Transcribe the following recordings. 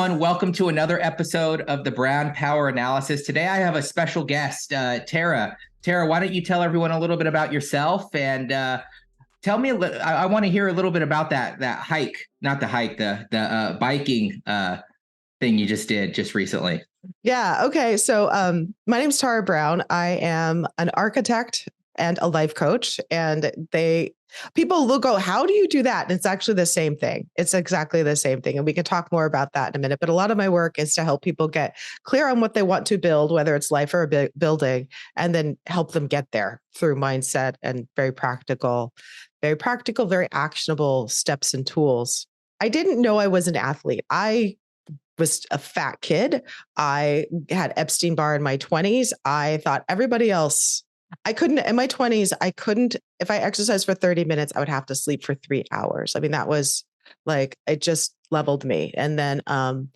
everyone. Welcome to another episode of the Brown Power Analysis. Today, I have a special guest, Tara. Tara, why don't you tell everyone a little bit about yourself and tell me? I want to hear a little bit about that hike, not the hike, the biking thing you just did just recently. Yeah. Okay. So my name's Tara Brown. I am an architect and a life coach, and people will go, how do you do that? And it's actually the same thing. It's exactly the same thing. And we can talk more about that in a minute. But a lot of my work is to help people get clear on what they want to build, whether it's life or a building, and then help them get there through mindset and very practical, very actionable steps and tools. I didn't know I was an athlete. I was a fat kid. I had Epstein-Barr in my 20s. I thought everybody else, I couldn't, in my 20s, if I exercised for 30 minutes, I would have to sleep for 3 hours. I mean, that was like, it just leveled me. And then, and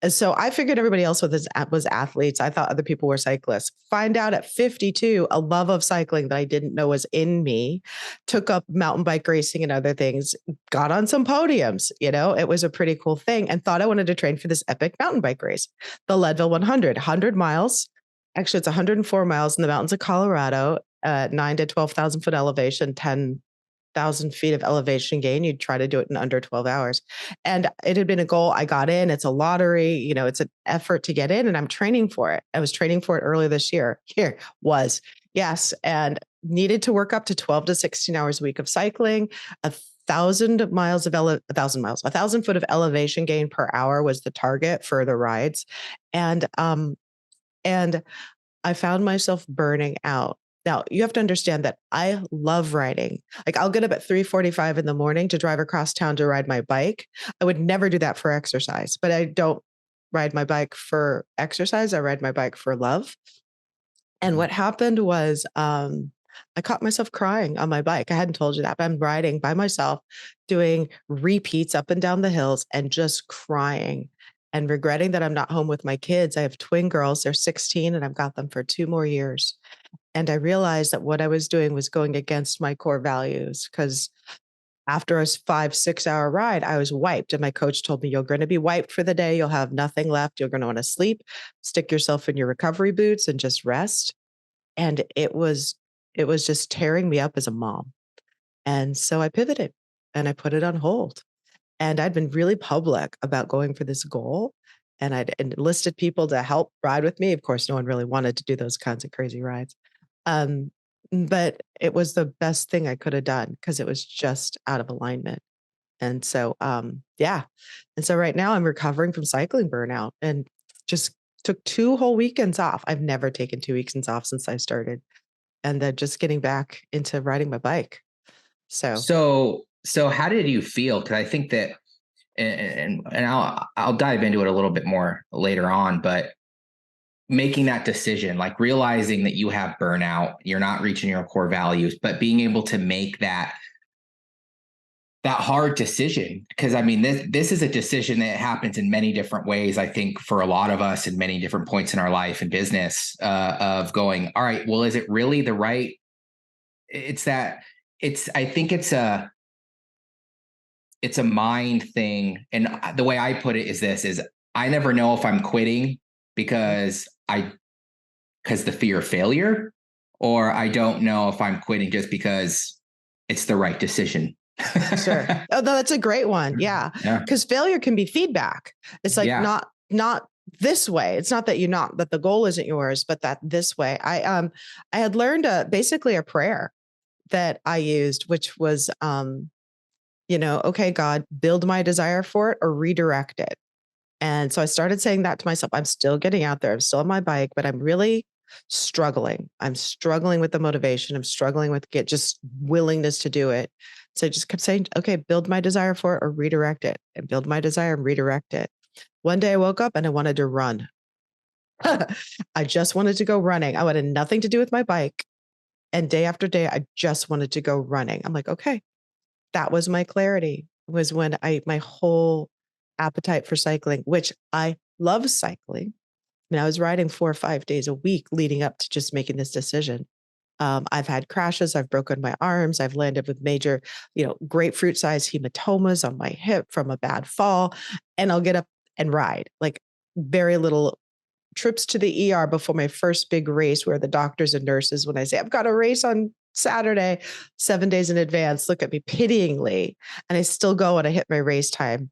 so I figured everybody else was athletes. I thought other people were cyclists. Find out at 52, a love of cycling that I didn't know was in me, took up mountain bike racing and other things, got on some podiums. It was a pretty cool thing, and thought I wanted to train for this epic mountain bike race, the Leadville 100 miles. Actually, it's 104 miles in the mountains of Colorado, 9 to 12,000 foot elevation, 10,000 feet of elevation gain. You'd try to do it in under 12 hours. And it had been a goal. I got in. It's a lottery. It's an effort to get in, and I'm training for it. I was training for it earlier this year. Yes. And needed to work up to 12 to 16 hours a week of cycling. 1,000 foot of elevation gain per hour was the target for the rides. And I found myself burning out. Now, you have to understand that I love riding. Like, I'll get up at 3:45 in the morning to drive across town to ride my bike. I would never do that for exercise, but I don't ride my bike for exercise. I ride my bike for love. And what happened was I caught myself crying on my bike. I hadn't told you that, but I'm riding by myself, doing repeats up and down the hills and just crying and regretting that I'm not home with my kids. I have twin girls. They're 16 and I've got them for 2 more years. And I realized that what I was doing was going against my core values, because after a 5-6 hour ride, I was wiped. And my coach told me, you're going to be wiped for the day. You'll have nothing left. You're going to want to sleep, stick yourself in your recovery boots and just rest. And it was just tearing me up as a mom. And so I pivoted and I put it on hold. And I'd been really public about going for this goal. And I'd enlisted people to help ride with me. Of course, no one really wanted to do those kinds of crazy rides. But it was the best thing I could have done, because it was just out of alignment. And so, yeah. And so right now I'm recovering from cycling burnout and just took 2 whole weekends off. I've never taken 2 weekends off since I started. And then just getting back into riding my bike. So how did you feel? Because I think that, and I'll dive into it a little bit more later on, but making that decision, like realizing that you have burnout, you're not reaching your core values, but being able to make that hard decision. Because I mean, this is a decision that happens in many different ways. I think for a lot of us in many different points in our life and business, of going, all right, well, is it really the right? I think it's a mind thing. And the way I put it is I never know if I'm quitting because the fear of failure, or I don't know if I'm quitting just because it's the right decision. Sure. Oh, that's a great one. Yeah. Because failure can be feedback. It's like, not this way. It's not that that the goal isn't yours, but that this way. I had learned basically a prayer that I used, which was, okay, God, build my desire for it or redirect it. And so I started saying that to myself. I'm still getting out there. I'm still on my bike, but I'm really struggling. I'm struggling with the motivation. I'm struggling with just willingness to do it. So I just kept saying, okay, build my desire for it or redirect it, and build my desire and redirect it. One day I woke up and I wanted to run. I just wanted to go running. I wanted nothing to do with my bike. And day after day, I just wanted to go running. I'm like, okay, that was my clarity, was when my whole appetite for cycling, which I love cycling. I mean, I was riding 4 or 5 days a week leading up to just making this decision. I've had crashes. I've broken my arms. I've landed with major, grapefruit sized hematomas on my hip from a bad fall. And I'll get up and ride. Like very little trips to the ER before my first big race, where the doctors and nurses, when I say I've got a race on Saturday, 7 days in advance, look at me pityingly. And I still go and I hit my race time.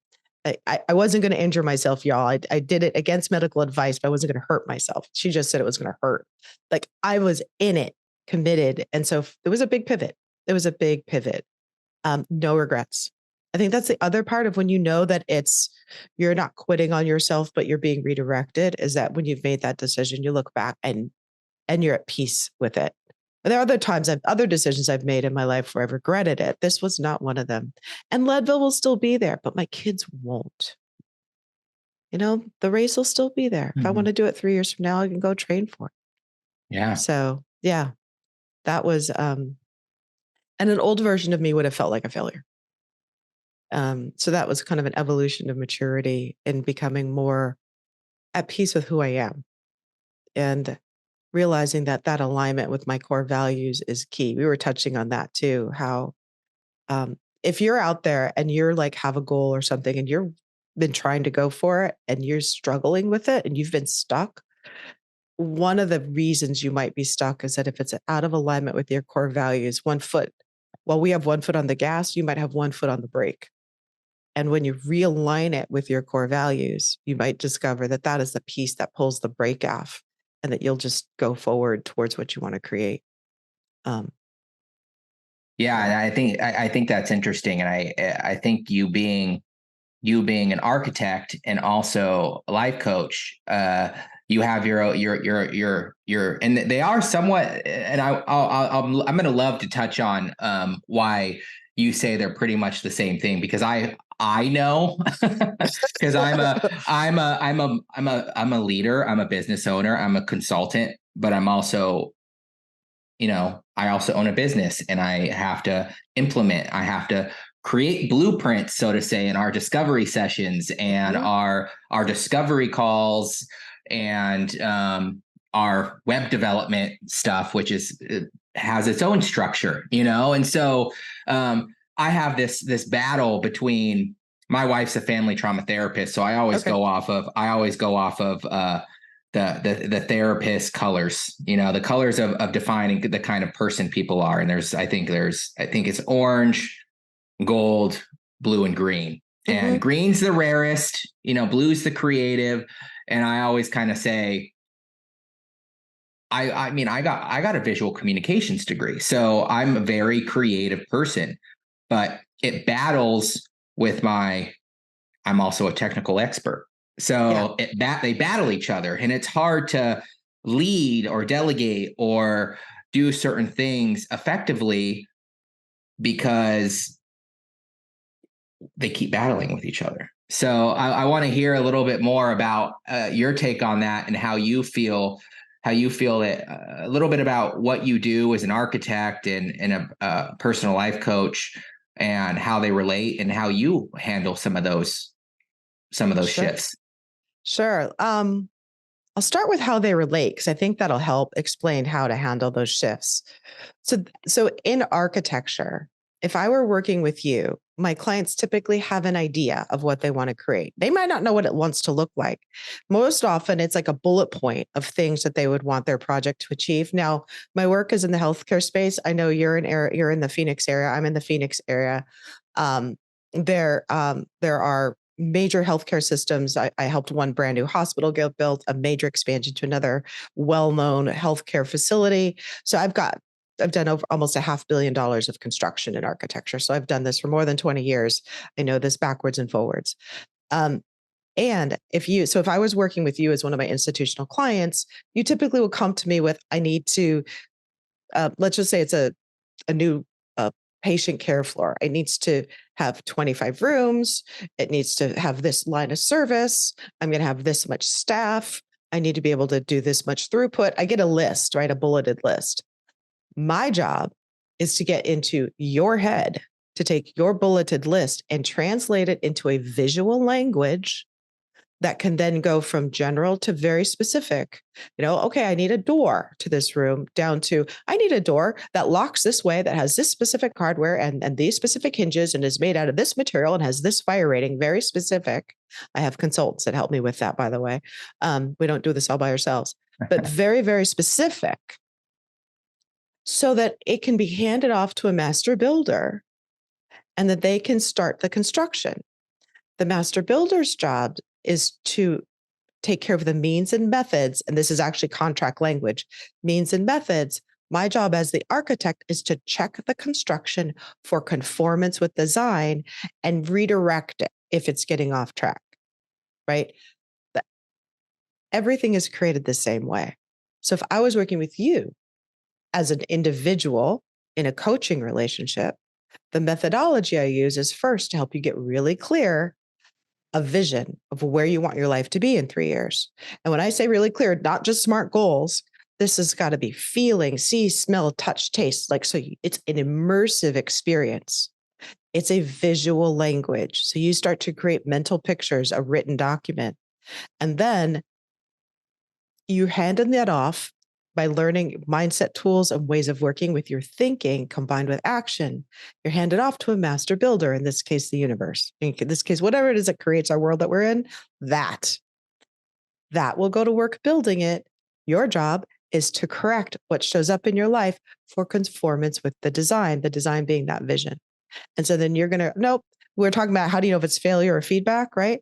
I wasn't going to injure myself, y'all. I did it against medical advice, but I wasn't going to hurt myself. She just said it was going to hurt. Like I was in it, committed. And so it was a big pivot. It was a big pivot. No regrets. I think that's the other part of when you know that you're not quitting on yourself, but you're being redirected, is that when you've made that decision, you look back and you're at peace with it. But there are other decisions I've made in my life where I've regretted it. This was not one of them. And Leadville will still be there, but my kids won't. The race will still be there. If I want to do it 3 years from now, I can go train for it. Yeah. So yeah, that was, and an old version of me would have felt like a failure. So that was kind of an evolution of maturity and becoming more at peace with who I am, and realizing that alignment with my core values is key. We were touching on that too, how if you're out there and you're like have a goal or something and you've been trying to go for it and you're struggling with it and you've been stuck, one of the reasons you might be stuck is that if it's out of alignment with your core values, while we have 1 foot on the gas, you might have 1 foot on the brake. And when you realign it with your core values, you might discover that is the piece that pulls the brake off, and that you'll just go forward towards what you want to create. Yeah, and I think that's interesting, and I think you being an architect and also a life coach, you have your, and they are somewhat, and I'm going to love to touch on why you say they're pretty much the same thing, because I know, because I'm a leader, I'm a business owner, I'm a consultant, but I'm also, I also own a business, and I have to create blueprints, so to say, in our discovery sessions and our discovery calls and our web development stuff, which has its own structure, and so I have this battle between, my wife's a family trauma therapist, so I always go off of the therapist colors, the colors of defining the kind of person people are. And I think it's orange, gold, blue, and green. And green's the rarest, blue's the creative. And I always kind of say, I mean, I got a visual communications degree, so I'm a very creative person, but it battles with I'm also a technical expert. So they battle each other, and it's hard to lead or delegate or do certain things effectively because they keep battling with each other. So I want to hear a little bit more about your take on that, and how you feel that, a little bit about what you do as an architect and a personal life coach, and how they relate and how you handle some of those shifts. Sure. I'll start with how they relate, because I think that'll help explain how to handle those shifts. So in architecture, if I were working with you, my clients typically have an idea of what they want to create. They might not know what it wants to look like. Most often it's like a bullet point of things that they would want their project to achieve. Now, my work is in the healthcare space. I know you're in the Phoenix area. I'm in the Phoenix area. There are major healthcare systems. I helped one brand new hospital get built, a major expansion to another well-known healthcare facility. So I've done over almost $500 million of construction in architecture. So I've done this for more than 20 years. I know this backwards and forwards. And if I was working with you as one of my institutional clients, you typically will come to me with, I need to, let's just say it's a new patient care floor. It needs to have 25 rooms. It needs to have this line of service. I'm going to have this much staff. I need to be able to do this much throughput. I get a list, right? A bulleted list. My job is to get into your head, to take your bulleted list and translate it into a visual language that can then go from general to very specific. Okay, I need a door to this room, down to I need a door that locks this way, that has this specific hardware and these specific hinges and is made out of this material and has this fire rating, very specific. I have consultants that help me with that, by the way. We don't do this all by ourselves, but very, very specific, so that it can be handed off to a master builder and that they can start the construction. The master builder's job is to take care of the means and methods. And this is actually contract language, means and methods. My job as the architect is to check the construction for conformance with design and redirect it if it's getting off track, right? Everything is created the same way. So if I was working with you as an individual in a coaching relationship, the methodology I use is first to help you get really clear a vision of where you want your life to be in 3 years. And when I say really clear, not just SMART goals, this has got to be feeling, see, smell, touch, taste. It's an immersive experience. It's a visual language. So you start to create mental pictures, a written document, and then you hand that off by learning mindset tools and ways of working with your thinking combined with action. You're handed off to a master builder, in this case, the universe. In this case, whatever it is that creates our world that we're in, that will go to work building it. Your job is to correct what shows up in your life for conformance with the design being that vision. And so then you're going to, nope, we're talking about how do you know if it's failure or feedback, right?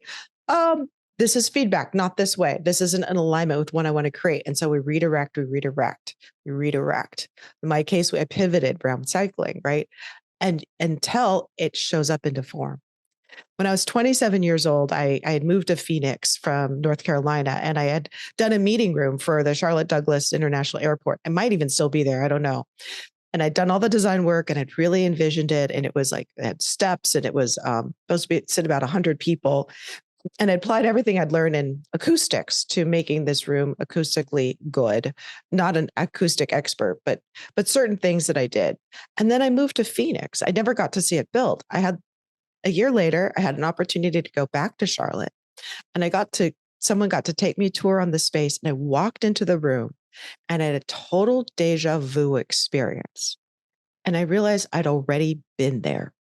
This is feedback, not this way. This isn't in alignment with what I want to create. And so we redirect. In my case, I pivoted around cycling, right? And until it shows up into form. When I was 27 years old, I had moved to Phoenix from North Carolina, and I had done a meeting room for the Charlotte Douglas International Airport. It might even still be there. I don't know. And I'd done all the design work and I'd really envisioned it. And it was like, it had steps, and it was supposed to sit about 100 people. And I applied everything I'd learned in acoustics to making this room acoustically good. Not an acoustic expert, but certain things that I did. And then I moved to Phoenix. I never got to see it built. A year later, I had an opportunity to go back to Charlotte, and someone got to take me a tour on the space, and I walked into the room and I had a total deja vu experience. And I realized I'd already been there.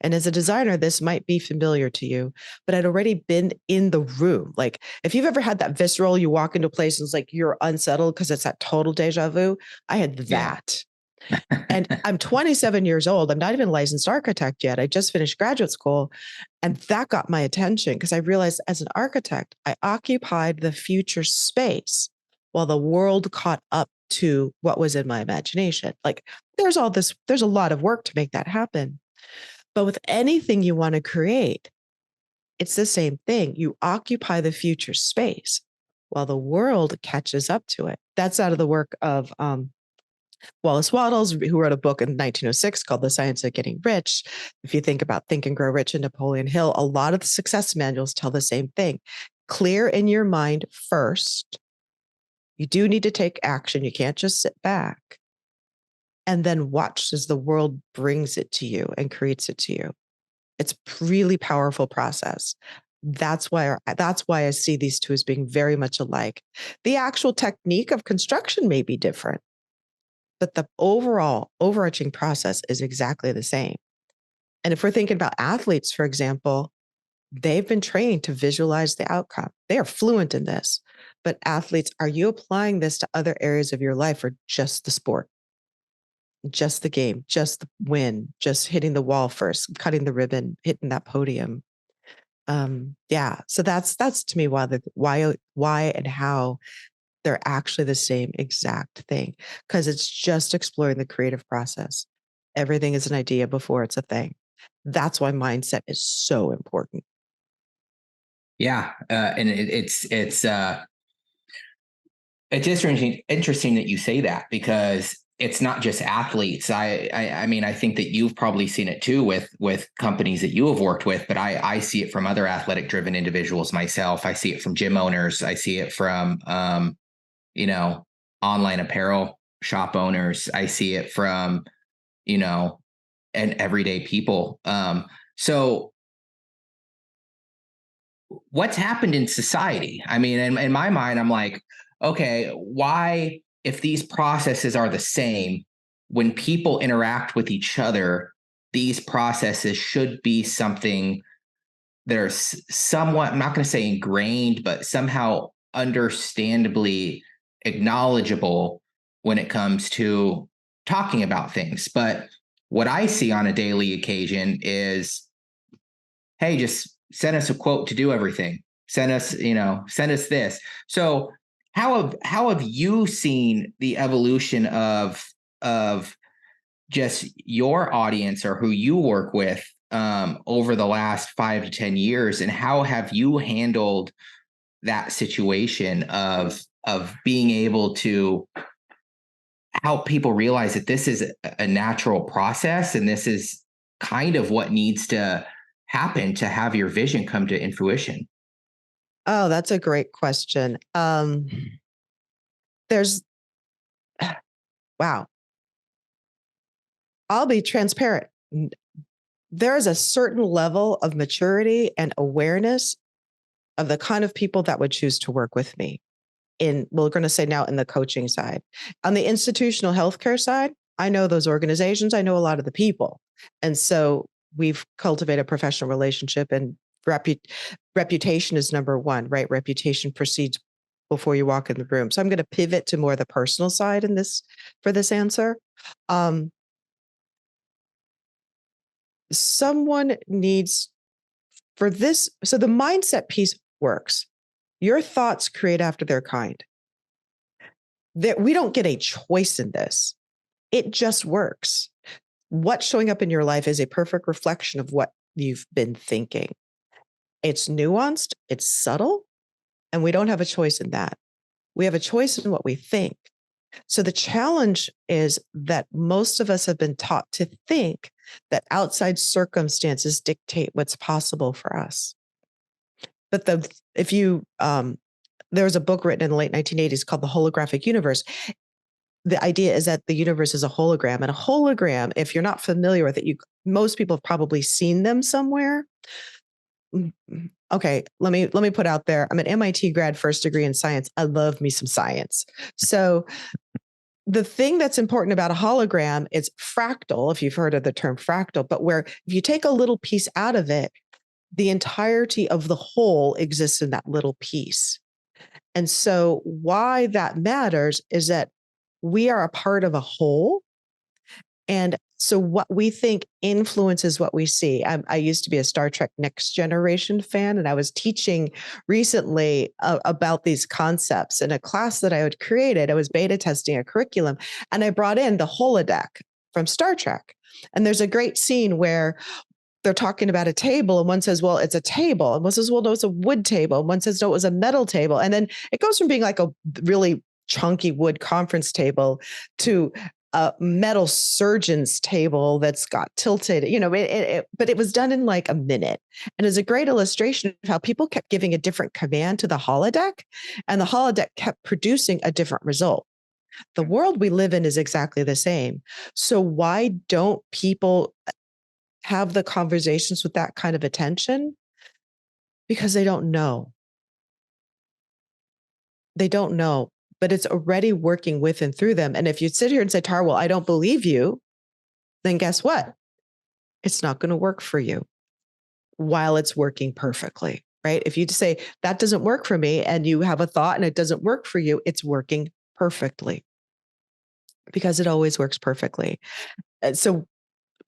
And as a designer, this might be familiar to you, but I'd already been in the room. Like if you've ever had that visceral, you walk into a place and it's like you're unsettled because it's that total deja vu. I had that. And I'm 27 years old. I'm not even a licensed architect yet. I just finished graduate school. And that got my attention because I realized as an architect, I occupied the future space while the world caught up to what was in my imagination. Like there's a lot of work to make that happen. But with anything you want to create, it's the same thing. You occupy the future space while the world catches up to it. That's out of the work of Wallace Wattles, who wrote a book in 1906 called The Science of Getting Rich. If you think about Think and Grow Rich and Napoleon Hill, a lot of the success manuals tell the same thing. Clear in your mind first. You do need to take action. You can't just sit back. And then watch as the world brings it to you and creates it to you. It's a really powerful process. That's why I see these two as being very much alike. The actual technique of construction may be different, but the overall overarching process is exactly the same. And if we're thinking about athletes, for example, they've been trained to visualize the outcome. They are fluent in this. But athletes, are you applying this to other areas of your life or just the sport? Just the game, just the win, just hitting the wall first, cutting the ribbon, hitting that podium. So that's to me why and how they're actually the same exact thing, because it's just exploring the creative process. Everything is an idea before it's a thing. That's why mindset is so important. Yeah, and it's interesting that you say that, because it's not just athletes. I mean, I think that you've probably seen it too with companies that you have worked with, but I see it from other athletic driven individuals myself. I see it from gym owners. I see it from, online apparel shop owners. I see it from, and everyday people. So what's happened in society? I mean, in my mind, I'm like, okay, why, if these processes are the same, when people interact with each other, these processes should be something that are somewhat, I'm not going to say ingrained, but somehow understandably acknowledgeable when it comes to talking about things. But what I see on a daily occasion is, hey, just send us a quote to do everything. Send us this. So how have you seen the evolution of just your audience or who you work with over the last 5 to 10 years, and how have you handled that situation of being able to help people realize that this is a natural process and this is kind of what needs to happen to have your vision come to fruition? Oh, that's a great question. There's, wow, I'll be transparent. There is a certain level of maturity and awareness of the kind of people that would choose to work with me we're going to say now in the coaching side. On the institutional healthcare side, I know those organizations, I know a lot of the people. And so we've cultivated a professional relationship, and reputation is number one, right? Reputation precedes before you walk in the room. So I'm going to pivot to more the personal side in this for this answer. Um, Someone needs for this. So the mindset piece works. Your thoughts create after their kind. That we don't get a choice in this. It just works. What's showing up in your life is a perfect reflection of what you've been thinking. It's nuanced, it's subtle, and we don't have a choice in that. We have a choice in what we think. So the challenge is that most of us have been taught to think that outside circumstances dictate what's possible for us. But if you there was a book written in the late 1980s called The Holographic Universe. The idea is that the universe is a hologram, and a hologram, if you're not familiar with it, most people have probably seen them somewhere. Okay, let me put out there. I'm an MIT grad, first degree in science. I love me some science. So the thing that's important about a hologram is fractal, if you've heard of the term fractal, but where if you take a little piece out of it, the entirety of the whole exists in that little piece. And so why that matters is that we are a part of a whole. And so what we think influences what we see. I used to be a Star Trek Next Generation fan, and I was teaching recently about these concepts in a class that I had created. I was beta testing a curriculum, and I brought in the holodeck from Star Trek. And there's a great scene where they're talking about a table, and one says, well, it's a table. And one says, well, no, it's a wood table. And one says, no, it was a metal table. And then it goes from being like a really chunky wood conference table to a metal surgeon's table that's got tilted, but it was done in like a minute. And it's a great illustration of how people kept giving a different command to the holodeck, and the holodeck kept producing a different result. The world we live in is exactly the same. So why don't people have the conversations with that kind of attention? Because they don't know. They don't know, but it's already working with and through them. And if you sit here and say, Tara, well, I don't believe you, then guess what? It's not going to work for you while it's working perfectly, right? If you say that doesn't work for me and you have a thought and it doesn't work for you, it's working perfectly because it always works perfectly. So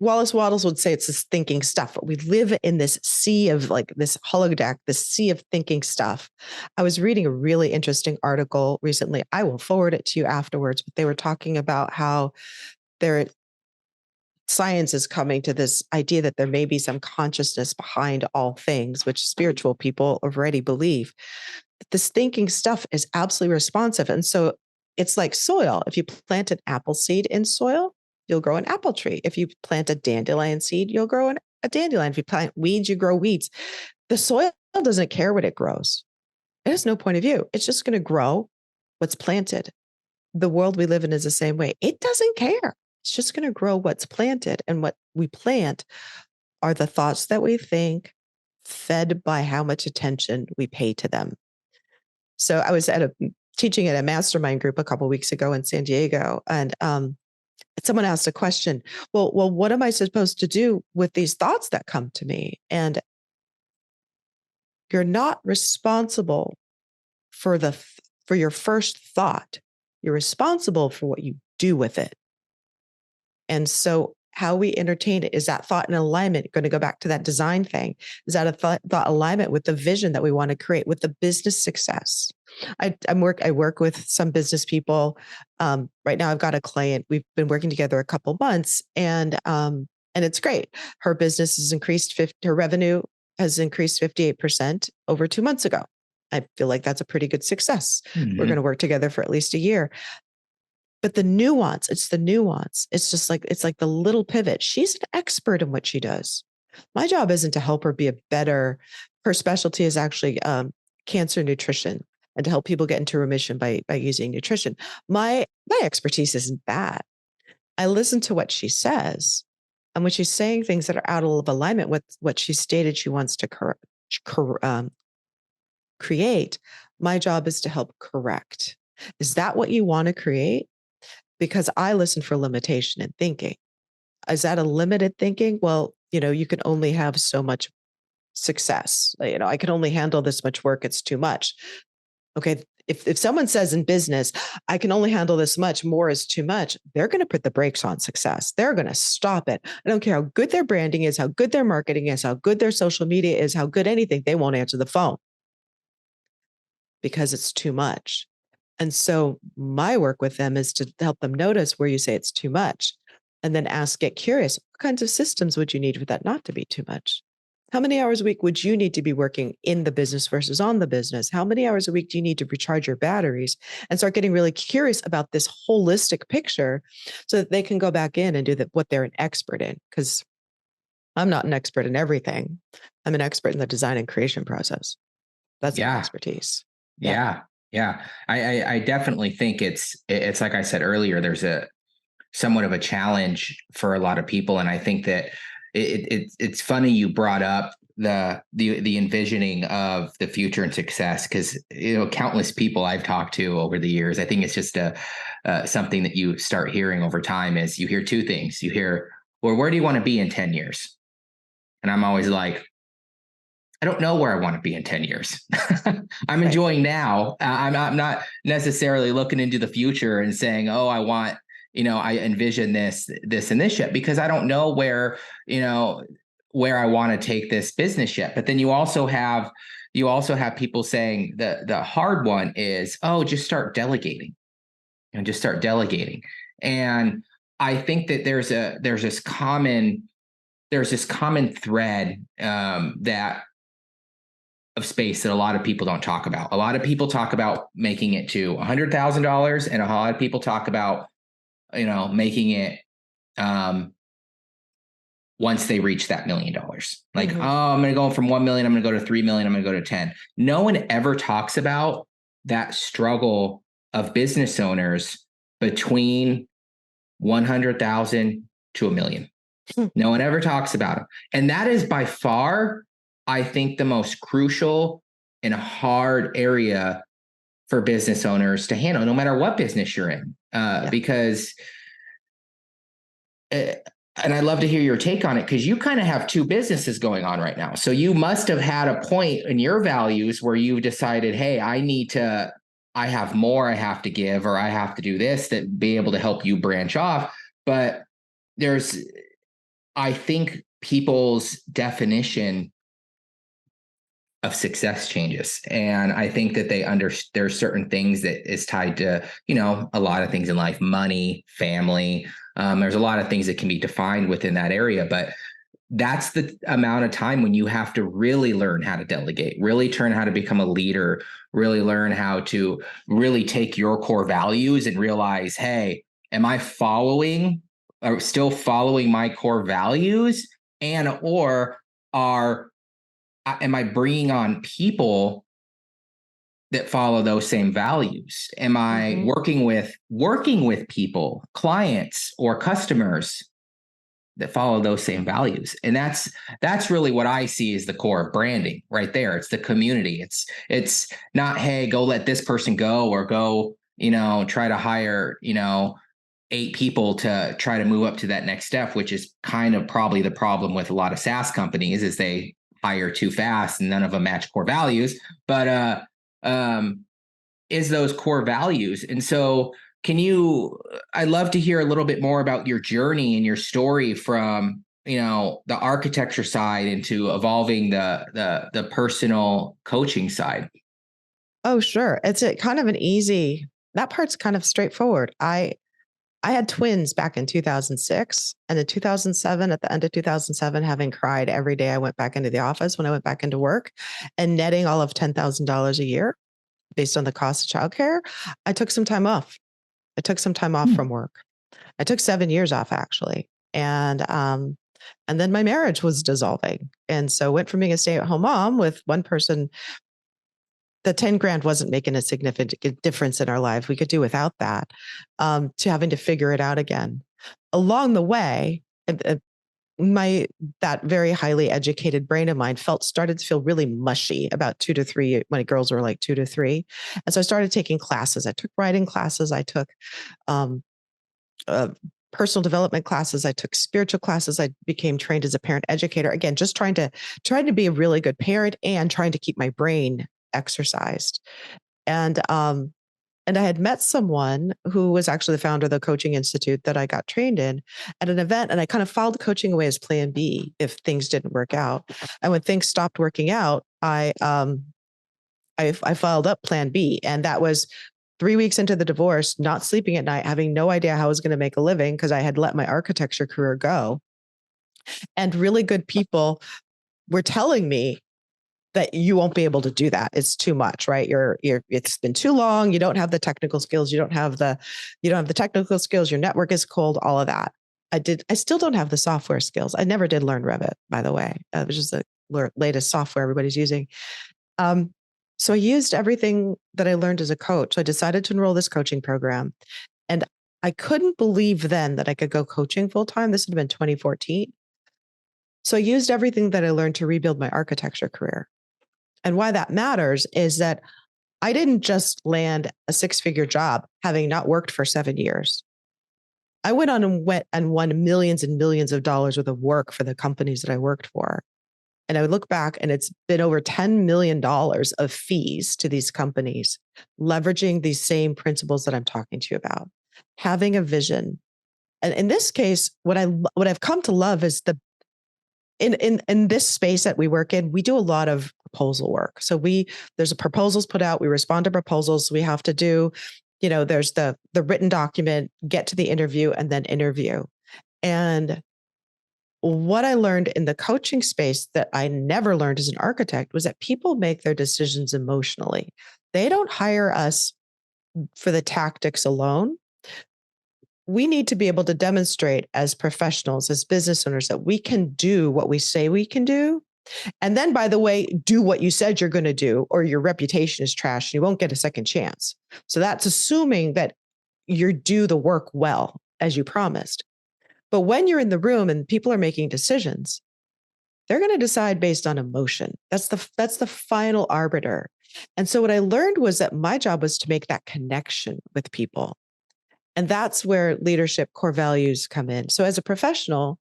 Wallace Wattles would say it's this thinking stuff, but we live in this sea of like this holodeck, this sea of thinking stuff. I was reading a really interesting article recently. I will forward it to you afterwards, but they were talking about how science is coming to this idea that there may be some consciousness behind all things, which spiritual people already believe. But this thinking stuff is absolutely responsive. And so it's like soil. If you plant an apple seed in soil, you'll grow an apple tree. If you plant a dandelion seed, you'll grow a dandelion. If you plant weeds, you grow weeds. The soil doesn't care what it grows. It has no point of view. It's just going to grow what's planted. The world we live in is the same way. It doesn't care. It's just going to grow what's planted. And what we plant are the thoughts that we think fed by how much attention we pay to them. So I was teaching at a mastermind group a couple of weeks ago in San Diego, and someone asked a question. Well, what am I supposed to do with these thoughts that come to me? And you're not responsible for for your first thought. You're responsible for what you do with it. And so how we entertain it, is that thought in alignment? Going to go back to that design thing. Is that a thought alignment with the vision that we want to create, with the business success? I work with some business people. Right now I've got a client. We've been working together a couple months, and it's great. Her business has increased, her revenue has increased 58% over 2 months ago. I feel like that's a pretty good success. Mm-hmm. We're going to work together for at least a year. But the nuance, it's the nuance. It's just like, it's like the little pivot. She's an expert in what she does. My job isn't to help her be a better, her specialty is actually cancer nutrition, and to help people get into remission by using nutrition. My expertise isn't that. I listen to what she says. And when she's saying things that are out of alignment with what she stated she wants to create, my job is to help correct. Is that what you want to create? Because I listen for limitation in thinking. Is that a limited thinking? Well, you can only have so much success. I can only handle this much work. It's too much. Okay. If someone says in business, I can only handle this much, more is too much, they're going to put the brakes on success. They're going to stop it. I don't care how good their branding is, how good their marketing is, how good their social media is, how good anything, they won't answer the phone because it's too much. And so my work with them is to help them notice where you say it's too much, and then get curious, what kinds of systems would you need for that not to be too much? How many hours a week would you need to be working in the business versus on the business? How many hours a week do you need to recharge your batteries? And start getting really curious about this holistic picture so that they can go back in and do what they're an expert in. Because I'm not an expert in everything. I'm an expert in the design and creation process. That's my expertise. Yeah. I definitely think it's like I said earlier, there's somewhat of a challenge for a lot of people. And I think that it's funny you brought up the envisioning of the future and success, because countless people I've talked to over the years, I think it's just something that you start hearing over time. Is you hear two things. You hear, well, where do you want to be in 10 years? And I'm always like, I don't know where I want to be in 10 years. I'm enjoying now. I'm not necessarily looking into the future and saying, oh, I want, I envision this and this yet, because I don't know where I want to take this business yet. But then you also have people saying the hard one is, oh, just start delegating and just start delegating. And I think that there's this common thread that of space that a lot of people don't talk about. A lot of people talk about making it to $100,000, and a lot of people talk about, making it once they reach that $1 million. Like, oh, I'm going to go from 1 million, I'm going to go to 3 million, I'm going to go to 10. No one ever talks about that struggle of business owners between 100,000 to $1 million. No one ever talks about it. And that is by far, I think, the most crucial and hard area for business owners to handle, no matter what business you're in, because, and I'd love to hear your take on it, because you kind of have two businesses going on right now. So you must have had a point in your values where you've decided, hey, I have more I have to give, or I have to do this, that be able to help you branch off. But I think people's definition of success changes. And I think that there's certain things that is tied to, a lot of things in life, money, family. There's a lot of things that can be defined within that area, but that's the amount of time when you have to really learn how to delegate, really learn how to become a leader, really learn how to really take your core values and realize, hey, am I still following my core values, or am I bringing on people that follow those same values? Am I working with people, clients, or customers that follow those same values. And that's really what I see as the core of branding right there. It's the community. It's not, hey, go let this person go, or go, try to hire, 8 people to try to move up to that next step, which is kind of probably the problem with a lot of SaaS companies, is they hire too fast and none of them match core values. But is those core values. And so I'd love to hear a little bit more about your journey and your story from, the architecture side into evolving the personal coaching side. Oh, sure. It's a kind of that part's kind of straightforward. I had twins back in 2006, and in 2007, at the end of 2007, having cried every day I went back into the office when I went back into work, and netting all of $10,000 a year based on the cost of childcare, I took some time off. I took some time off from work. I took 7 years off, actually. And then my marriage was dissolving. And so went from being a stay-at-home mom with one person. The 10 grand wasn't making a significant difference in our life. We could do without that, to having to figure it out again. Along the way, that very highly educated brain of mine started to feel really mushy about 2 to 3, when girls were like 2 to 3. And so I started taking classes. I took writing classes. I took personal development classes. I took spiritual classes. I became trained as a parent educator. Again, just trying to be a really good parent and trying to keep my brain exercised. And I had met someone who was actually the founder of the coaching institute that I got trained in at an event. And I kind of filed coaching away as plan B if things didn't work out. And when things stopped working out, I filed up plan B. And that was 3 weeks into the divorce, not sleeping at night, having no idea how I was going to make a living because I had let my architecture career go. And really good people were telling me that you won't be able to do that. It's too much, right? It's been too long. You don't have the technical skills. You don't have the technical skills. Your network is cold, all of that. I still don't have the software skills. I never did learn Revit, by the way, which is the latest software everybody's using. So I used everything that I learned as a coach. So I decided to enroll this coaching program, and I couldn't believe then that I could go coaching full time. This had been 2014. So I used everything that I learned to rebuild my architecture career. And why that matters is that I didn't just land a 6-figure job having not worked for 7 years. I went on and won millions and millions of dollars worth of work for the companies that I worked for. And I would look back, and it's been over $10 million of fees to these companies, leveraging these same principles that I'm talking to you about, having a vision. And in this case, what I've come to love is in this space that we work in, we do a lot of proposal work. So there's proposals put out, we respond to proposals. We have to do, there's the written document, get to the interview, and then interview. And what I learned in the coaching space that I never learned as an architect was that people make their decisions emotionally. They don't hire us for the tactics alone. We need to be able to demonstrate as professionals, as business owners, that we can do what we say we can do. And then, by the way, do what you said you're going to do, or your reputation is trash and you won't get a second chance. So that's assuming that you do the work well, as you promised. But when you're in the room and people are making decisions, they're going to decide based on emotion. That's the final arbiter. And so what I learned was that my job was to make that connection with people. And that's where leadership core values come in. So as a professional,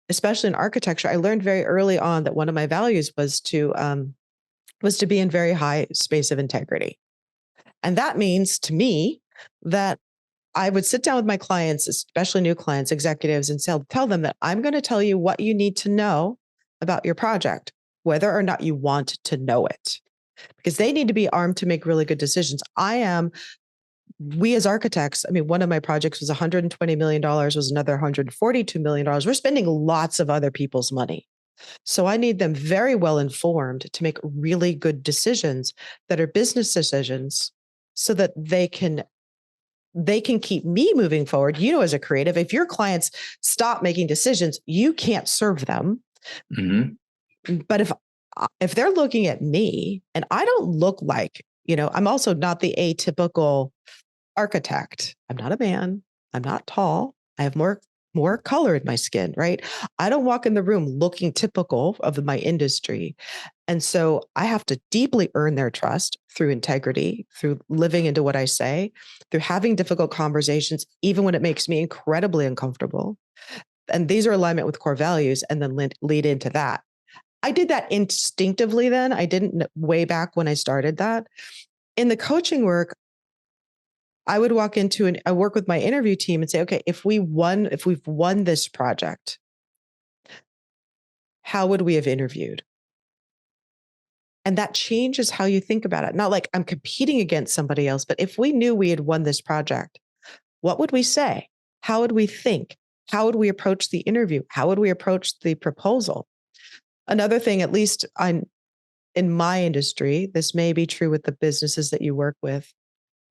especially in architecture, I learned very early on that one of my values was to be in very high space of integrity. And that means to me that I would sit down with my clients, especially new clients, executives, and tell them that I'm going to tell you what you need to know about your project, whether or not you want to know it, because they need to be armed to make really good decisions. We as architects, one of my projects was $120 million, was another $142 million. We're spending lots of other people's money. So I need them very well informed to make really good decisions that are business decisions so that they can keep me moving forward. As a creative, if your clients stop making decisions, you can't serve them. Mm-hmm. But if they're looking at me and I don't look like, I'm also not the atypical architect. I'm not a man. I'm not tall. I have more more color in my skin, right? I don't walk in the room looking typical of my industry. And so I have to deeply earn their trust through integrity, through living into what I say, through having difficult conversations, even when it makes me incredibly uncomfortable. And these are alignment with core values, and then lead into that. I did that instinctively then. I didn't way back when I started that. In the coaching work, I would walk into I work with my interview team and say, okay, if we've won this project, how would we have interviewed? And that changes how you think about it. Not like I'm competing against somebody else, but if we knew we had won this project, what would we say? How would we think? How would we approach the interview? How would we approach the proposal? Another thing, at least in my industry, this may be true with the businesses that you work with,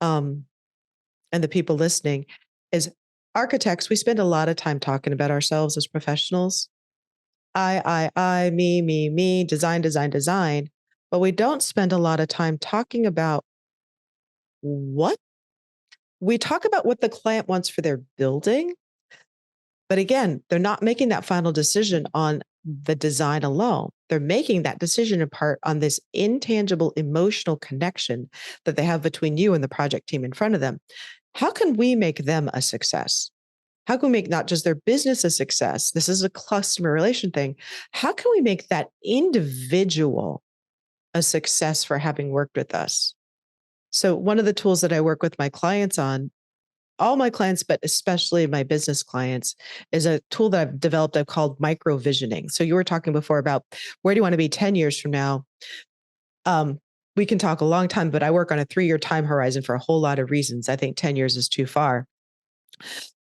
and the people listening, is architects, we spend a lot of time talking about ourselves as professionals. Me, design, design, design. But we don't spend a lot of time talking about what we talk about what the client wants for their building. But again, they're not making that final decision on the design alone. They're making that decision in part on this intangible emotional connection that they have between you and the project team in front of them. How can we make them a success? How can we make not just their business a success? This is a customer relation thing. How can we make that individual a success for having worked with us? So one of the tools that I work with my clients on, all my clients, but especially my business clients, is a tool that I've developed I've called micro visioning. So you were talking before about where do you want to be 10 years from now? We can talk a long time, but I work on a 3-year time horizon for a whole lot of reasons. I think 10 years is too far.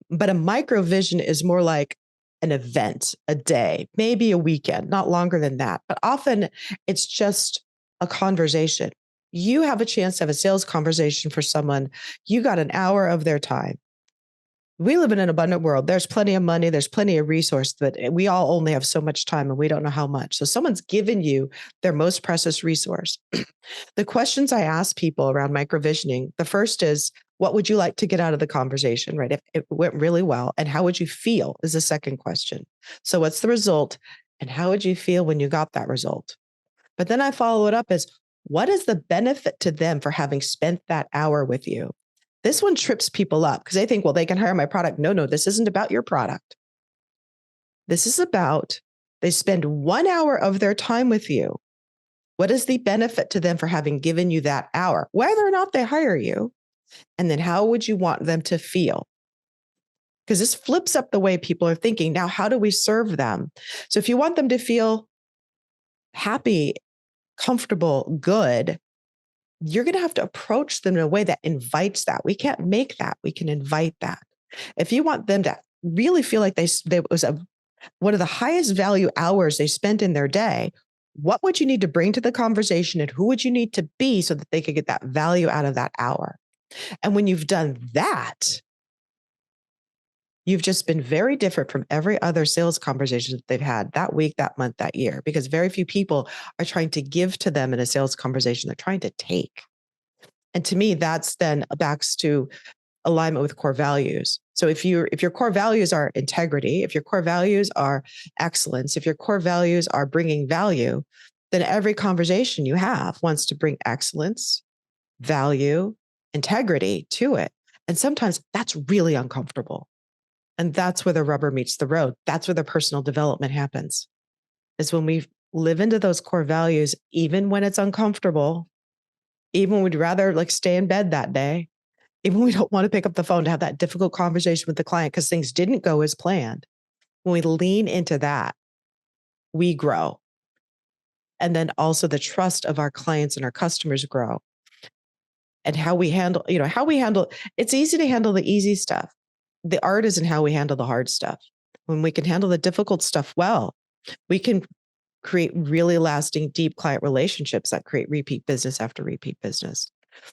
But a micro vision is more like an event, a day, maybe a weekend, not longer than that. But often it's just a conversation. You have a chance to have a sales conversation for someone. You got an hour of their time. We live in an abundant world. There's plenty of money. There's plenty of resource, but we all only have so much time and we don't know how much. So someone's given you their most precious resource. The questions I ask people around microvisioning, the first is, what would you like to get out of the conversation, right? If it went really well, and how would you feel is the second question. So what's the result? And how would you feel when you got that result? But then I follow it up as, what is the benefit to them for having spent that hour with you? This one trips people up because they think, well, they can hire my product. No, this isn't about your product. This is about, they spend 1 hour of their time with you. What is the benefit to them for having given you that hour, whether or not they hire you? And then how would you want them to feel? Because this flips up the way people are thinking. Now, how do we serve them? So if you want them to feel happy, comfortable, good, you're going to have to approach them in a way that invites that. We can't make that. We can invite that. If you want them to really feel like they was one of the highest value hours they spent in their day, what would you need to bring to the conversation and who would you need to be so that they could get that value out of that hour? And when you've done that, you've just been very different from every other sales conversation that they've had that week, that month, that year, because very few people are trying to give to them in a sales conversation. They're trying to take. And to me, that's then backs to alignment with core values. So if your core values are integrity, if your core values are excellence, if your core values are bringing value, then every conversation you have wants to bring excellence, value, integrity to it. And sometimes that's really uncomfortable. And that's where the rubber meets the road. That's where the personal development happens, is when we live into those core values, even when it's uncomfortable, even when we'd rather like stay in bed that day, even when we don't want to pick up the phone to have that difficult conversation with the client because things didn't go as planned. When we lean into that, we grow. And then also the trust of our clients and our customers grow. And how we handle, it's easy to handle the easy stuff. The art is in how we handle the hard stuff. When we can handle the difficult stuff well, we can create really lasting, deep client relationships that create repeat business after repeat business.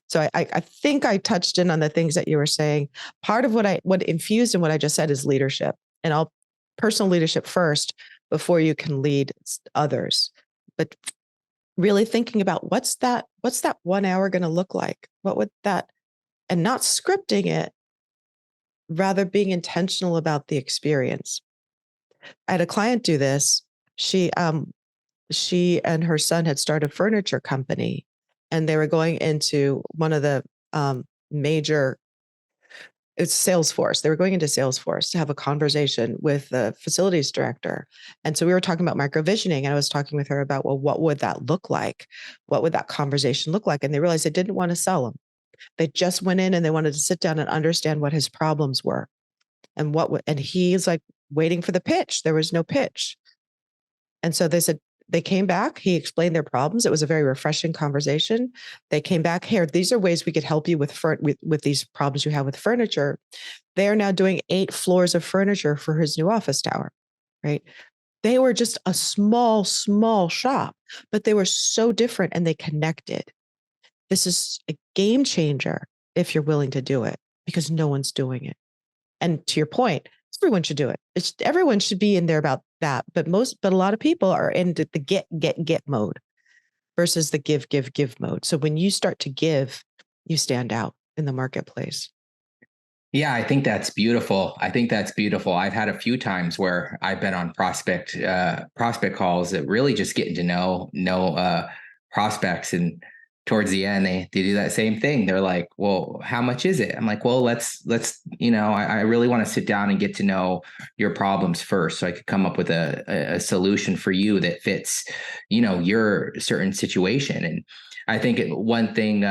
So I think I touched in on the things that you were saying. Part of what infused in what I just said is leadership, and I'll personal leadership first before you can lead others. But really thinking about what's that 1 hour going to look like? What would that, and not scripting it, rather being intentional about the experience. I had a client do this. She and her son had started a furniture company, and they were going into one of the major, it's Salesforce. They were going into Salesforce to have a conversation with the facilities director. And so we were talking about microvisioning, and I was talking with her about, well, what would that look like? What would that conversation look like? And they realized they didn't want to sell him. They just went in and they wanted to sit down and understand what his problems were. And he's like waiting for the pitch. There was no pitch. And so they said, they came back. He explained their problems. It was a very refreshing conversation. They came back here. These are ways we could help you with these problems you have with furniture. They are now doing 8 floors of furniture for his new office tower, right? They were just a small, small shop, but they were so different and they connected. This is a game changer if you're willing to do it, because no one's doing it. And to your point, everyone should do it. Everyone should be in there about that. But a lot of people are in the get mode versus the give mode. So when you start to give, you stand out in the marketplace. Yeah, I think that's beautiful. I've had a few times where I've been on prospect calls that really just getting to know prospects, and towards the end they do that same thing. They're like, "Well, how much is it?" I'm like, "Well, let's I really want to sit down and get to know your problems first, so I could come up with a solution for you that fits, your certain situation." And I think one thing.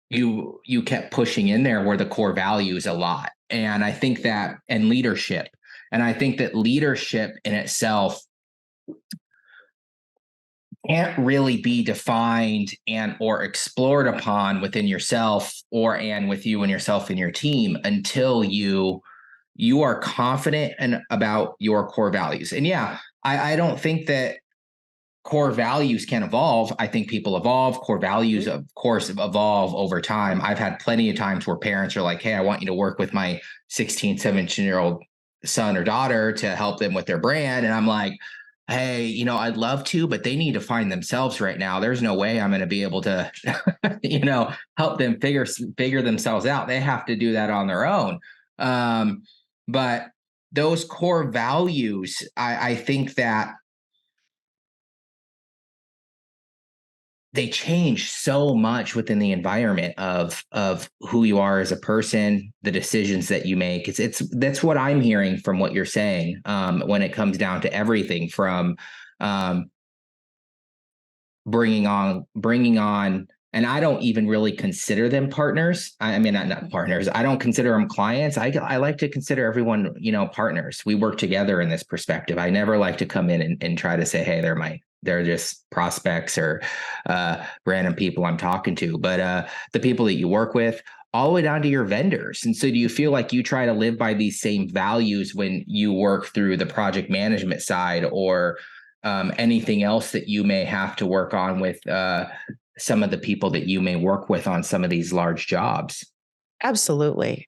You kept pushing in there were the core values a lot. And I think that, and leadership. And I think that leadership in itself can't really be defined and or explored upon within yourself and with you and yourself and your team until you are confident about your core values. And yeah, I don't think that core values can evolve. I think people evolve. Core values, of course, evolve over time. I've had plenty of times where parents are like, "Hey, I want you to work with my 16, 17-year-old son or daughter to help them with their brand." And I'm like, "Hey, I'd love to, but they need to find themselves right now. There's no way I'm going to be able to, help them figure themselves out. They have to do that on their own." But those core values, I think that they change so much within the environment of who you are as a person, the decisions that you make. That's what I'm hearing from what you're saying, when it comes down to everything from bringing on, and I don't even really consider them partners. I mean, not partners. I don't consider them clients. I like to consider everyone, partners. We work together in this perspective. I never like to come in and try to say, "Hey, they're just prospects or random people I'm talking to." But the people that you work with, all the way down to your vendors. And so do you feel like you try to live by these same values when you work through the project management side, or anything else that you may have to work on with some of the people that you may work with on some of these large jobs? Absolutely.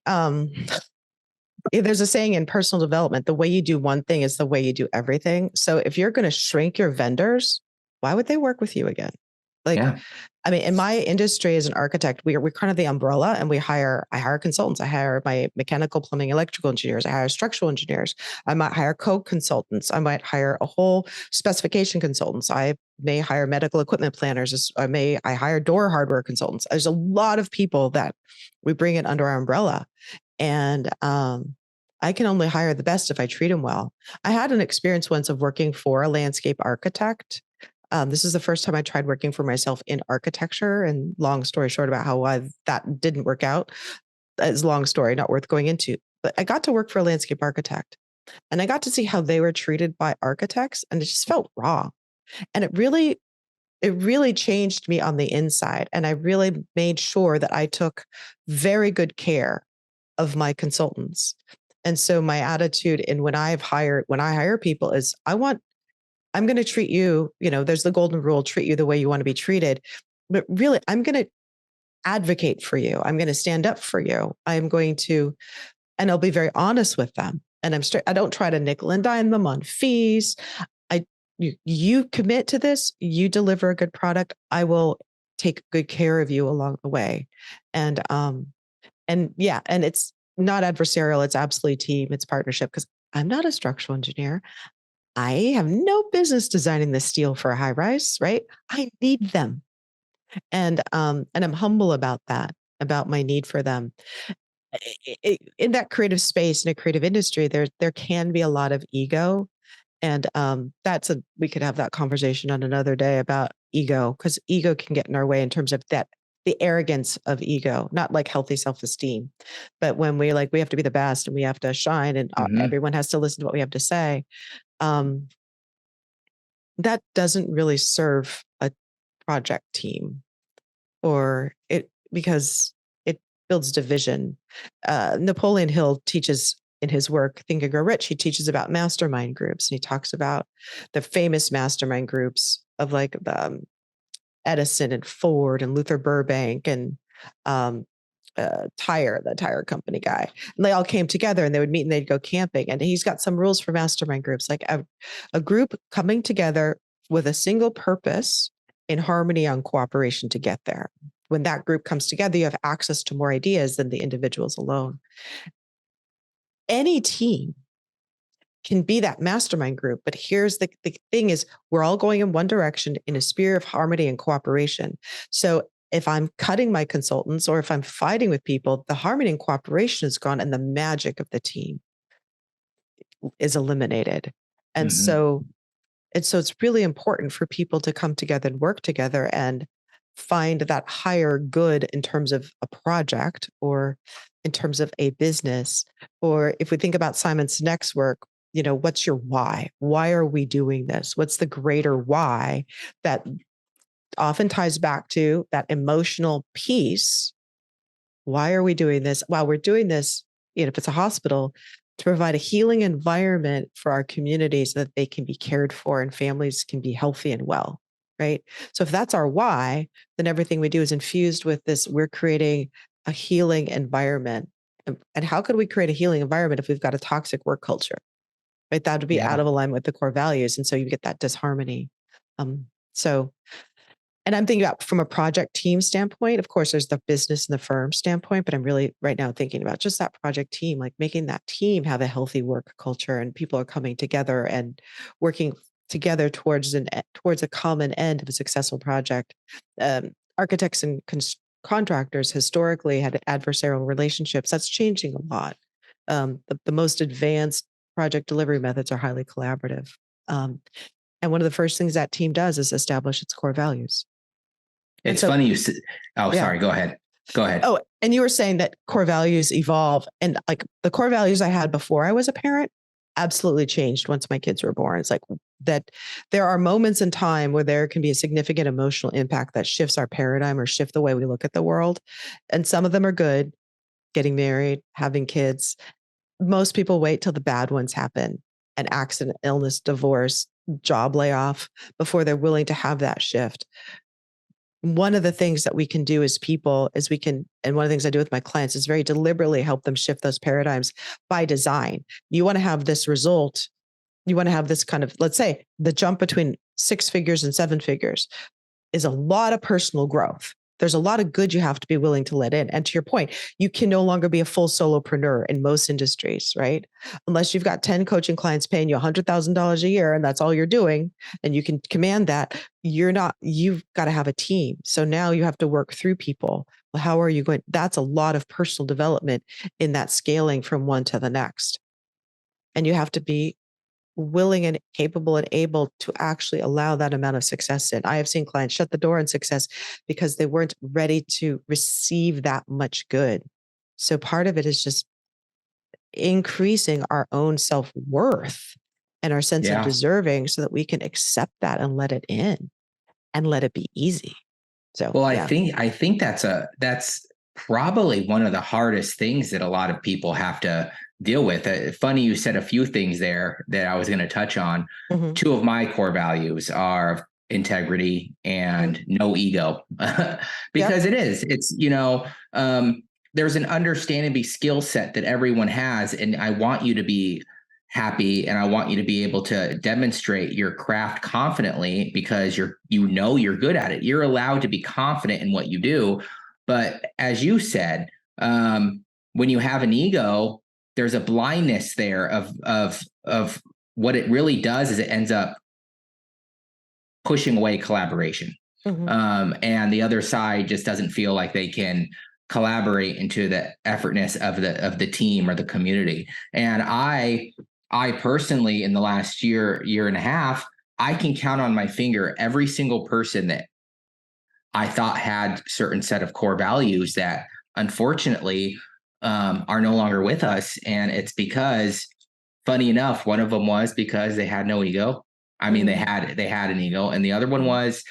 There's a saying in personal development, the way you do one thing is the way you do everything. So if you're going to shrink your vendors, why would they work with you again? Like, Yeah. I mean, in my industry as an architect, we're kind of the umbrella, and I hire consultants. I hire my mechanical, plumbing, electrical engineers. I hire structural engineers. I might hire code consultants. I might hire a whole specification consultants. I may hire medical equipment planners. I hire door hardware consultants. There's a lot of people that we bring in under our umbrella. And I can only hire the best if I treat them well. I had an experience once of working for a landscape architect. This is the first time I tried working for myself in architecture. And long story short about how that didn't work out. It's a long story, not worth going into. But I got to work for a landscape architect, and I got to see how they were treated by architects, and it just felt wrong. And it really changed me on the inside. And I really made sure that I took very good care of my consultants. And so my attitude in when I hire people is I'm going to treat you, there's the golden rule, treat you the way you want to be treated. But really, I'm going to advocate for you. I'm going to stand up for you. And I'll be very honest with them. And I don't try to nickel and dime them on fees. You commit to this, you deliver a good product, I will take good care of you along the way. And yeah, and not adversarial. It's absolutely team. It's partnership, because I'm not a structural engineer. I have no business designing the steel for a high rise, right? I need them. And I'm humble about that, about my need for them. In that creative space, in a creative industry, there can be a lot of ego. And we could have that conversation on another day about ego, because ego can get in our way in terms of that, the arrogance of ego, not like healthy self-esteem, but when we have to be the best and we have to shine, and Hmm. everyone has to listen to what we have to say. Um, that doesn't really serve a project team, or it, because it builds division. Napoleon Hill teaches in his work Think and Grow Rich. He teaches about mastermind groups, and he talks about the famous mastermind groups of like Edison and Ford and Luther Burbank and um, the tire company guy. And they all came together and they would meet and they'd go camping. And he's got some rules for mastermind groups, like a group coming together with a single purpose, in harmony, on cooperation to get there. When that group comes together, you have access to more ideas than the individuals alone. Any team can be that mastermind group, but here's the thing is, we're all going in one direction in a spirit of harmony and cooperation. So if I'm cutting my consultants, or if I'm fighting with people, the harmony and cooperation is gone, and the magic of the team is eliminated. And Hmm. so it's really important for people to come together and work together and find that higher good in terms of a project, or in terms of a business. Or if we think about Simon Sinek's work, what's your why? Why are we doing this? What's the greater why that often ties back to that emotional piece? Why are we doing this? Well, we're doing this, if it's a hospital, to provide a healing environment for our community so that they can be cared for and families can be healthy and well, right? So if that's our why, then everything we do is infused with this. We're creating a healing environment. And how could we create a healing environment if we've got a toxic work culture, right? That would be out Yeah. of alignment with the core values. And so you get that disharmony. So and I'm thinking about from a project team standpoint. Of course, there's the business and the firm standpoint, but I'm really right now thinking about just that project team, like making that team have a healthy work culture, and people are coming together and working together towards towards a common end of a successful project. Architects and contractors historically had adversarial relationships. That's changing a lot. The most advanced project delivery methods are highly collaborative. Um, and one of the first things that team does is establish its core values. And It's so, funny oh, yeah. sorry. Go ahead. Go ahead. Oh, and you were saying that core values evolve, and like the core values I had before I was a parent absolutely changed once my kids were born. It's like that there are moments in time where there can be a significant emotional impact that shifts our paradigm or shift the way we look at the world. And some of them are good, getting married, having kids. Most people wait till the bad ones happen, an accident, illness, divorce, job layoff, before they're willing to have that shift. One of the things that we can do as people is and one of the things I do with my clients is very deliberately help them shift those paradigms by design. You want to have this result. You want to have this kind of, let's say the jump between 6 figures and 7 figures is a lot of personal growth. There's a lot of good you have to be willing to let in. And to your point, you can no longer be a full solopreneur in most industries, right? Unless you've got 10 coaching clients paying you $100,000 a year and that's all you're doing, and you can command that, you've got to have a team. So now you have to work through people. Well, how are you going? That's a lot of personal development in that scaling from one to the next. And you have to be willing and capable and able to actually allow that amount of success in. I have seen clients shut the door on success because they weren't ready to receive that much good. So part of it is just increasing our own self-worth and our sense of Yeah. deserving so that we can accept that and let it in and let it be easy. So, Well, yeah. I think that's probably one of the hardest things that a lot of people have to deal with. Funny you said a few things there that I was going to touch on. Mhm. Two of my core values are integrity Mhm. and no ego, Yep. because it's there's an understanding skill set that everyone has, and I want you to be happy, and I want you to be able to demonstrate your craft confidently because you're good at it. You're allowed to be confident in what you do. But as you said, when you have an ego, there's a blindness there of what it really does is it ends up pushing away collaboration. And the other side just doesn't feel like they can collaborate into the effortness of the team or the community. And I personally, in the last year and a half, I can count on my finger every single person that I thought had certain set of core values that unfortunately are no longer with us. And it's because, funny enough, one of them was because they had no ego. I mean, they had an ego, and the other one was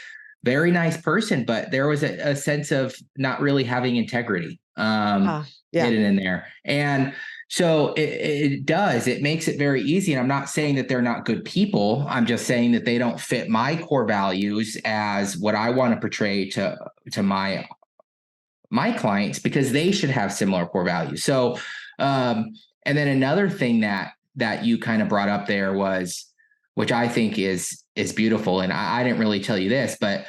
very nice person, but there was a sense of not really having integrity hidden in there. And so it makes it very easy. And I'm not saying that they're not good people. I'm just saying that they don't fit my core values as what I want to portray to my clients, because they should have similar core values. So, and then another thing that you kind of brought up there was, which I think is beautiful. And I didn't really tell you this, but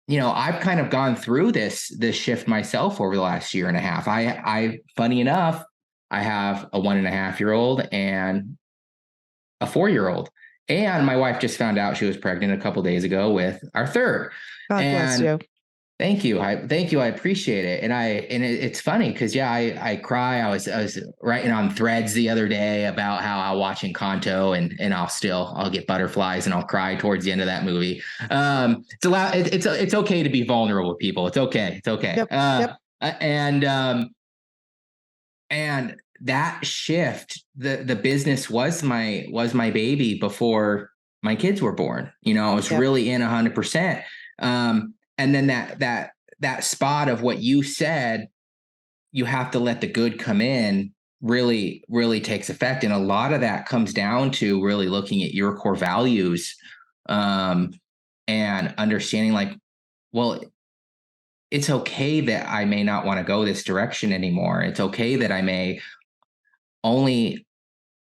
I've kind of gone through this shift myself over the last year and a half. I funny enough, I have a 1.5-year-old and a 4-year-old, and my wife just found out she was pregnant a couple of days ago with our third. God bless you. Thank you. I appreciate it. And it's funny because I cry. I was writing on Threads the other day about how I'm watching Encanto and I'll get butterflies and I'll cry towards the end of that movie. It's okay to be vulnerable with people. It's okay. It's okay. Yep. And that shift, the business was my baby before my kids were born. I was really in 100%. And then that spot of what you said, you have to let the good come in, really, really takes effect. And a lot of that comes down to really looking at your core values, and understanding like, well, it's okay that I may not want to go this direction anymore. It's okay that I may only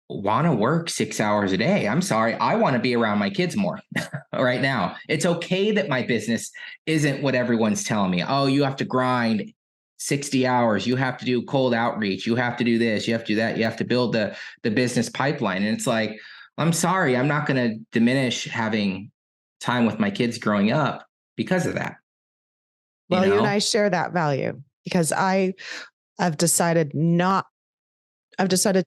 want to work 6 hours a day. I'm sorry. I want to be around my kids more right now. It's okay that my business isn't what everyone's telling me. Oh, you have to grind 60 hours. You have to do cold outreach. You have to do this. You have to do that. You have to build the business pipeline. And it's like, I'm sorry, I'm not going to diminish having time with my kids growing up because of that. Well, you and I share that value because I've decided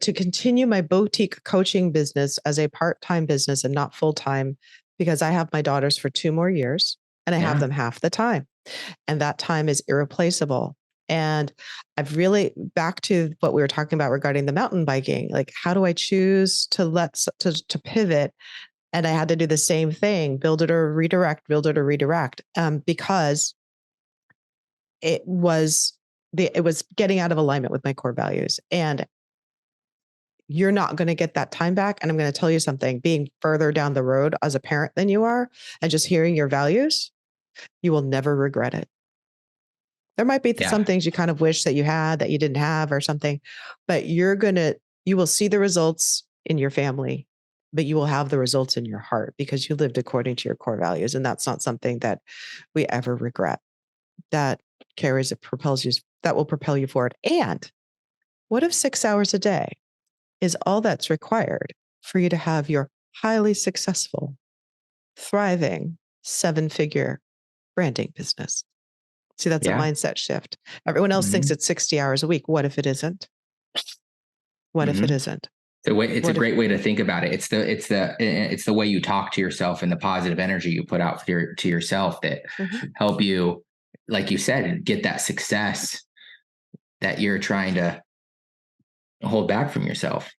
to continue my boutique coaching business as a part-time business and not full-time, because I have my daughters for 2 more years and I have them half the time. And that time is irreplaceable. And I've really, back to what we were talking about regarding the mountain biking, like how do I choose to pivot? And I had to do the same thing, build it or redirect, because it was getting out of alignment with my core values. And you're not going to get that time back. And I'm going to tell you something, being further down the road as a parent than you are, and just hearing your values, you will never regret it. There might be some things you kind of wish that you had that you didn't have or something, but you will see the results in your family, but you will have the results in your heart because you lived according to your core values. And that's not something that we ever regret. That will propel you forward. And what if 6 hours a day is all that's required for you to have your highly successful, thriving 7-figure branding business? See, that's a mindset shift. Everyone else thinks it's 60 hours a week. What if it isn't? What if it isn't? It's a great way to think about it. It's the way you talk to yourself and the positive energy you put out to yourself that help you, like you said, get that success that you're trying to hold back from yourself.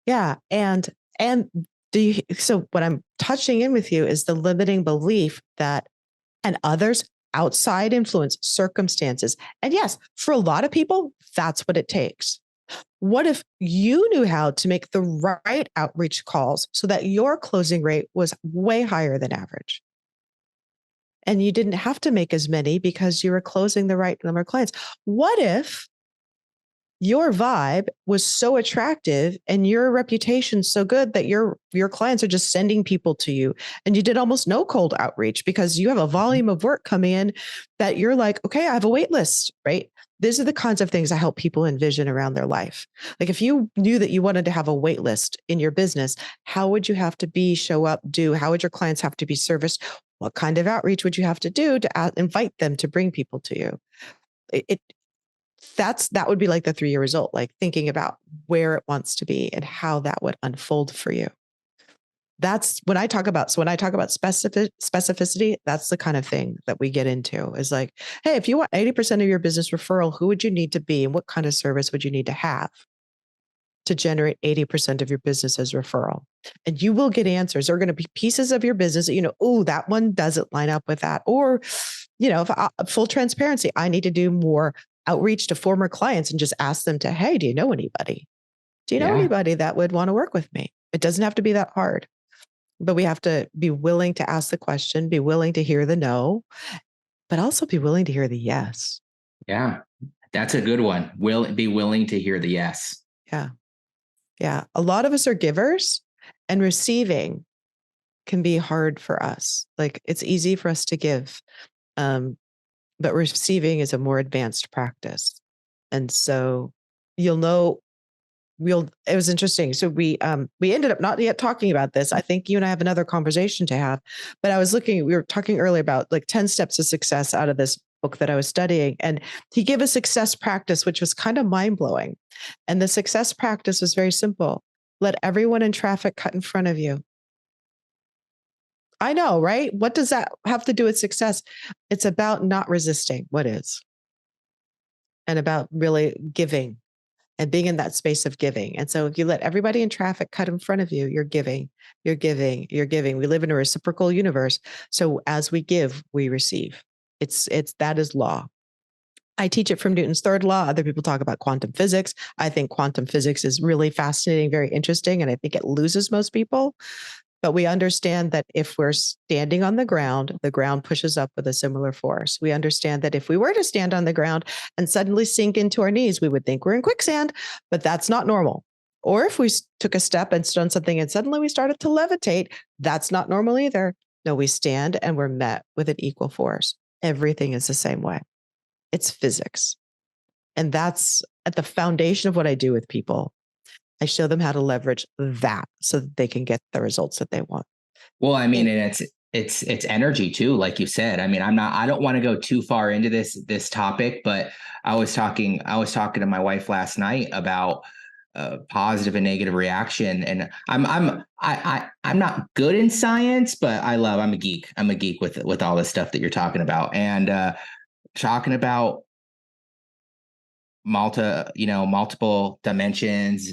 Yeah. And so what I'm touching in with you is the limiting belief that, and others, outside influence, circumstances. And yes, for a lot of people, that's what it takes. What if you knew how to make the right outreach calls so that your closing rate was way higher than average? And you didn't have to make as many because you were closing the right number of clients. What if your vibe was so attractive and your reputation so good that your clients are just sending people to you, and you did almost no cold outreach because you have a volume of work coming in that you're like, okay, I have a wait list, right? these are the kinds of things I help people envision around their life. Like if you knew that you wanted to have a wait list in your business, how would you have to be, show up, do? How would your clients have to be serviced? What kind of outreach would you have to do to invite them to bring people to you? It that would be like the 3-year result, like thinking about where it wants to be and how that would unfold for you. That's when I talk about, specificity, that's the kind of thing that we get into is like, hey, if you want 80% of your business referral, who would you need to be and what kind of service would you need to have to generate 80% of your business as referral? And you will get answers. There are going to be pieces of your business that, oh, that one doesn't line up with that. Or, full transparency, I need to do more outreach to former clients and just ask them to, hey, do you know anybody? Do you know Yeah. anybody that would want to work with me? It doesn't have to be that hard, but we have to be willing to ask the question, be willing to hear the no, but also be willing to hear the yes. Yeah. That's a good one. Be willing to hear the yes. Yeah. Yeah. A lot of us are givers, and receiving can be hard for us. Like it's easy for us to give. But receiving is a more advanced practice. And so you'll know it was interesting. So we ended up not yet talking about this. I think you and I have another conversation to have, but we were talking earlier about like 10 steps of success out of this book that I was studying. And he gave a success practice, which was kind of mind blowing. And the success practice was very simple. Let everyone in traffic cut in front of you. I know, right? What does that have to do with success? It's about not resisting what is, and about really giving and being in that space of giving. And so if you let everybody in traffic cut in front of you, you're giving, you're giving, you're giving. We live in a reciprocal universe. So as we give, we receive. That is law. I teach it from Newton's third law. Other people talk about quantum physics. I think quantum physics is really fascinating, very interesting, and I think it loses most people. But we understand that if we're standing on the ground pushes up with a similar force. We understand that if we were to stand on the ground and suddenly sink into our knees, we would think we're in quicksand, but that's not normal. Or if we took a step and stood on something and suddenly we started to levitate, that's not normal either. No, we stand and we're met with an equal force. Everything is the same way. It's physics. And that's at the foundation of what I do with people. I show them how to leverage that so that they can get the results that they want. Well, I mean, and it's energy too, like you said. I mean, I don't want to go too far into this topic, but I was talking to my wife last night about positive and negative reaction, and I'm not good in science, but I'm a geek. I'm a geek with all this stuff that you're talking about, and talking about multiple dimensions,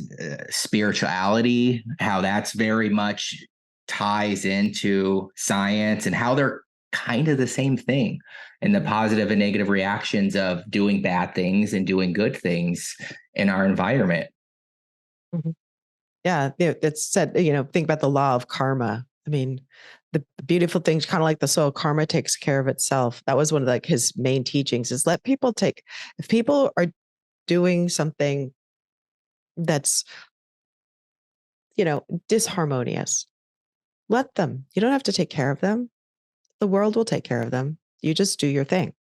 spirituality, how that's very much ties into science and how they're kind of the same thing, and the positive and negative reactions of doing bad things and doing good things in our environment. Mm-hmm. Yeah. It's said, think about the law of karma. I mean, the beautiful things, kind of like the soil, karma takes care of itself. That was one of like his main teachings is if people are doing something that's, disharmonious, let them. You don't have to take care of them. The world will take care of them. You just do your thing.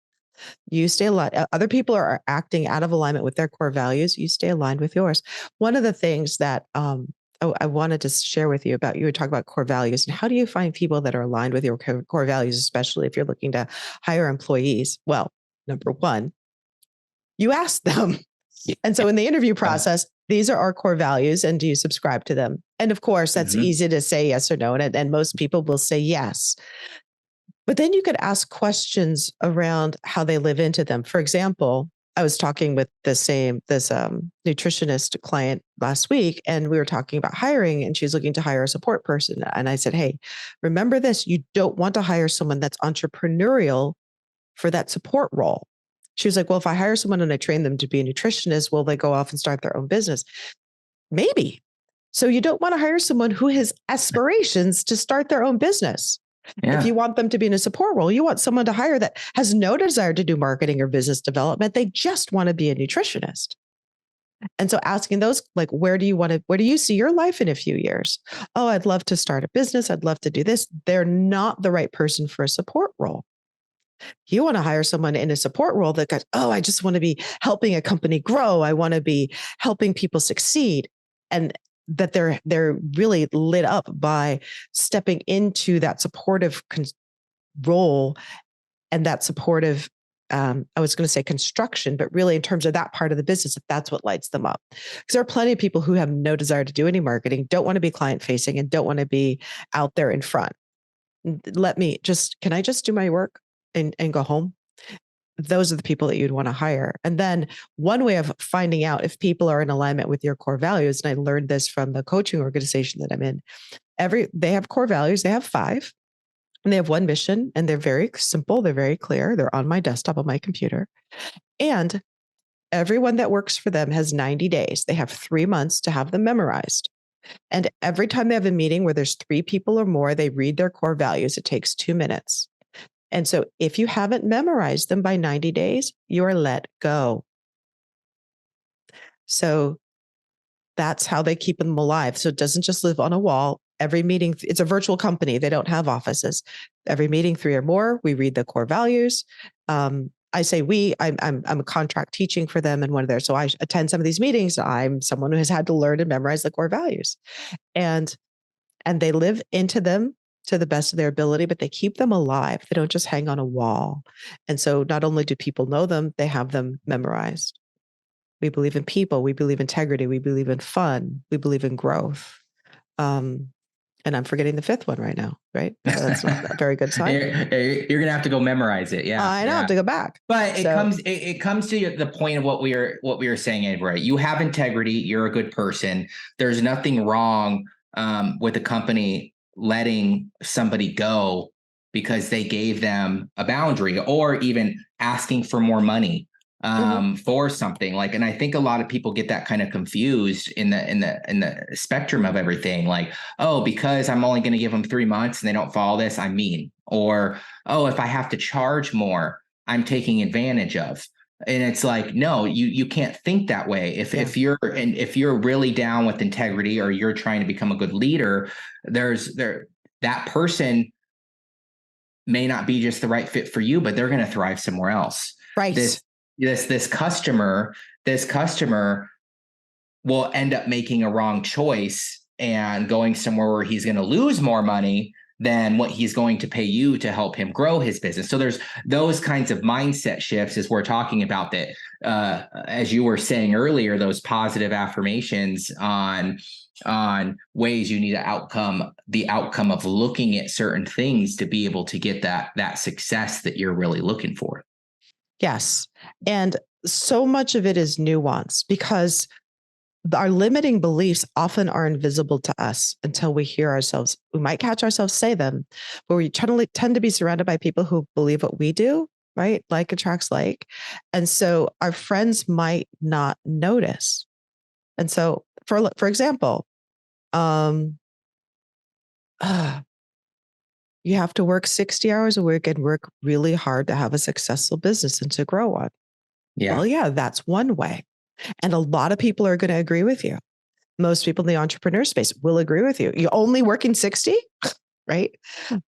You stay aligned. Other people are acting out of alignment with their core values. You stay aligned with yours. One of the things that I wanted to share with you about, you were talking about core values and how do you find people that are aligned with your core values, especially if you're looking to hire employees? Well, number one, you ask them. And so in the interview process, these are our core values. And do you subscribe to them? And of course, that's easy to say yes or no. And most people will say yes. But then you could ask questions around how they live into them. For example, I was talking with this nutritionist client last week, and we were talking about hiring, and she's looking to hire a support person. And I said, hey, remember this, you don't want to hire someone that's entrepreneurial for that support role. She was like, well, if I hire someone and I train them to be a nutritionist, will they go off and start their own business? Maybe. So you don't want to hire someone who has aspirations to start their own business. Yeah. If you want them to be in a support role, you want someone to hire that has no desire to do marketing or business development. They just want to be a nutritionist. And so asking those, like, where do you see your life in a few years? Oh, I'd love to start a business. I'd love to do this. They're not the right person for a support role. You want to hire someone in a support role that goes, oh, I just want to be helping a company grow. I want to be helping people succeed. And that they're really lit up by stepping into that supportive role and that supportive, I was going to say construction, but really in terms of that part of the business, if that's what lights them up. Because there are plenty of people who have no desire to do any marketing, don't want to be client facing, and don't want to be out there in front. Can I just do my work and go home? Those are the people that you'd want to hire. And then one way of finding out if people are in alignment with your core values, and I learned this from the coaching organization that I'm in, they have core values, they have 5, and they have one mission, and they're very simple, they're very clear, they're on my desktop on my computer. And everyone that works for them has 90 days. They have 3 months to have them memorized. And every time they have a meeting where there's 3 people or more, they read their core values. It takes 2 minutes. And so if you haven't memorized them by 90 days, you are let go. So that's how they keep them alive. So it doesn't just live on a wall. Every meeting, it's a virtual company. They don't have offices. Every meeting, 3 or more, we read the core values. I say I'm a contract teaching for them and one of their, so I attend some of these meetings. I'm someone who has had to learn and memorize the core values, and they live into them to the best of their ability, but they keep them alive. They don't just hang on a wall. And so not only do people know them, they have them memorized. We believe in people. We believe in integrity. We believe in fun. We believe in growth. And I'm forgetting the 5th one right now, right? That's not a very good sign. You're gonna have to go memorize it. Yeah, I know, have to go back. But it comes to the point of what we were saying, Ed, right? You have integrity. You're a good person. There's nothing wrong with a company letting somebody go because they gave them a boundary, or even asking for more money for something. Like, and I think a lot of people get that kind of confused in the spectrum of everything. Like, oh, because I'm only going to give them 3 months and they don't follow this, I'm mean. Or, oh, if I have to charge more, I'm taking advantage of. And it's like, no, you can't think that way. If you're really down with integrity, or you're trying to become a good leader, that person may not be just the right fit for you, but they're going to thrive somewhere else. Right. This customer will end up making a wrong choice and going somewhere where he's going to lose more money than what he's going to pay you to help him grow his business. So there's those kinds of mindset shifts as we're talking about that, as you were saying earlier, those positive affirmations on ways you need the outcome of looking at certain things to be able to get that success that you're really looking for. Yes. And so much of it is nuance, because our limiting beliefs often are invisible to us until we hear ourselves. We might catch ourselves say them, but we tend to be surrounded by people who believe what we do, right? Like attracts like. And so our friends might not notice. And so for example, you have to work 60 hours a week and work really hard to have a successful business and to grow one. Yeah. Well, yeah, that's one way. And a lot of people are going to agree with you. Most people in the entrepreneur space will agree with you. You're only working 60, right?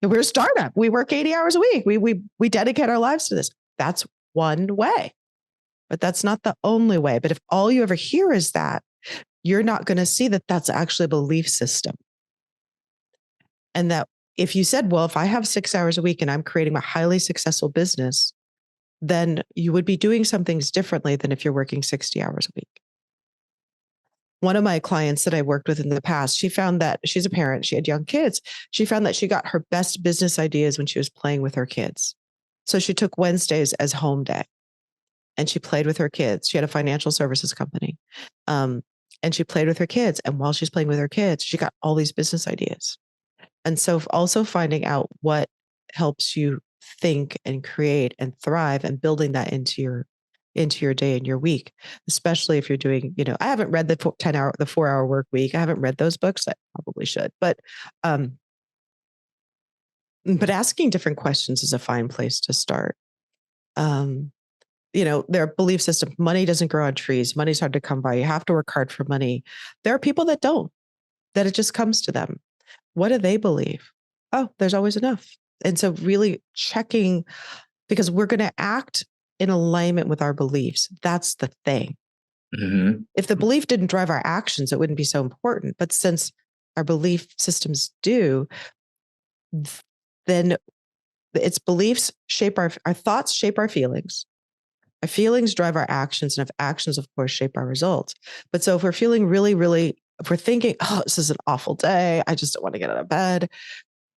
We're a startup. We work 80 hours a week. We dedicate our lives to this. That's one way, but that's not the only way. But if all you ever hear is that, you're not going to see that that's actually a belief system. And that if you said, well, if I have 6 hours a week and I'm creating a highly successful business, then you would be doing some things differently than if you're working 60 hours a week. One of my clients that I worked with in the past, she found that she's a parent, she had young kids. She found that she got her best business ideas when she was playing with her kids. So she took Wednesdays as home day and she played with her kids. She had a financial services company. And she played with her kids. And while she's playing with her kids, she got all these business ideas. And so also finding out what helps you think and create and thrive, and building that into your day and your week, especially if you're doing, I haven't read the 4-hour work week. I haven't read those books. I probably should, but asking different questions is a fine place to start. Their belief system, money doesn't grow on trees. Money's hard to come by. You have to work hard for money. There are people that don't, that it just comes to them. What do they believe? Oh, there's always enough. And so really checking because we're going to act in alignment with our beliefs. That's the thing. Mm-hmm. If the belief didn't drive our actions, it wouldn't be so important. But since our belief systems do, then its beliefs shape our thoughts, shape our feelings. Our feelings drive our actions, and if actions, of course, shape our results. But so if we're feeling if we're thinking, oh, this is an awful day, I just don't want to get out of bed,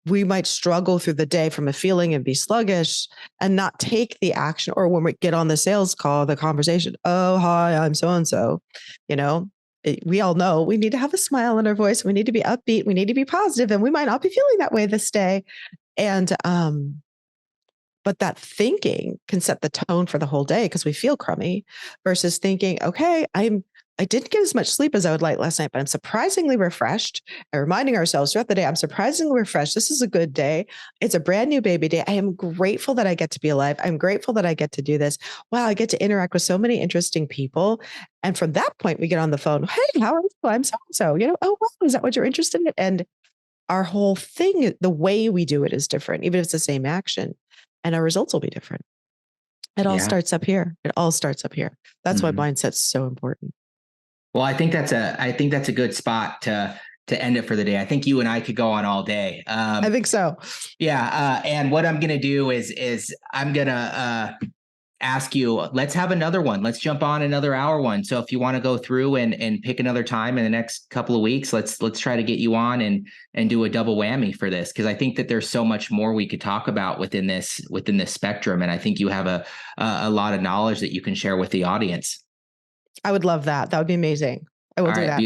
we might struggle through the day from a feeling and be sluggish and not take the action. Or when we get on the sales call, the conversation, oh, hi, I'm so-and-so, we all know we need to have a smile in our voice. We need to be upbeat. We need to be positive, and we might not be feeling that way this day. And, but that thinking can set the tone for the whole day because we feel crummy versus thinking, okay, I didn't get as much sleep as I would like last night, but I'm surprisingly refreshed. And reminding ourselves throughout the day, I'm surprisingly refreshed. This is a good day. It's a brand new baby day. I am grateful that I get to be alive. I'm grateful that I get to do this. Wow, I get to interact with so many interesting people. And from that point, we get on the phone. Hey, how are you? I'm so-and-so. Oh, wow, is that what you're interested in? And our whole thing, the way we do it is different, even if it's the same action, and our results will be different. It all starts up here. It all starts up here. That's why mindset's so important. Well, I think that's a good spot to end it for the day. I think you and I could go on all day. I think so. Yeah. And what I'm going to do is I'm going to ask you, let's have another one. Let's jump on another hour one. So if you want to go through and pick another time in the next couple of weeks, let's try to get you on and do a double whammy for this. Cause I think that there's so much more we could talk about within this spectrum. And I think you have a lot of knowledge that you can share with the audience. I would love that. That would be amazing. I will do that.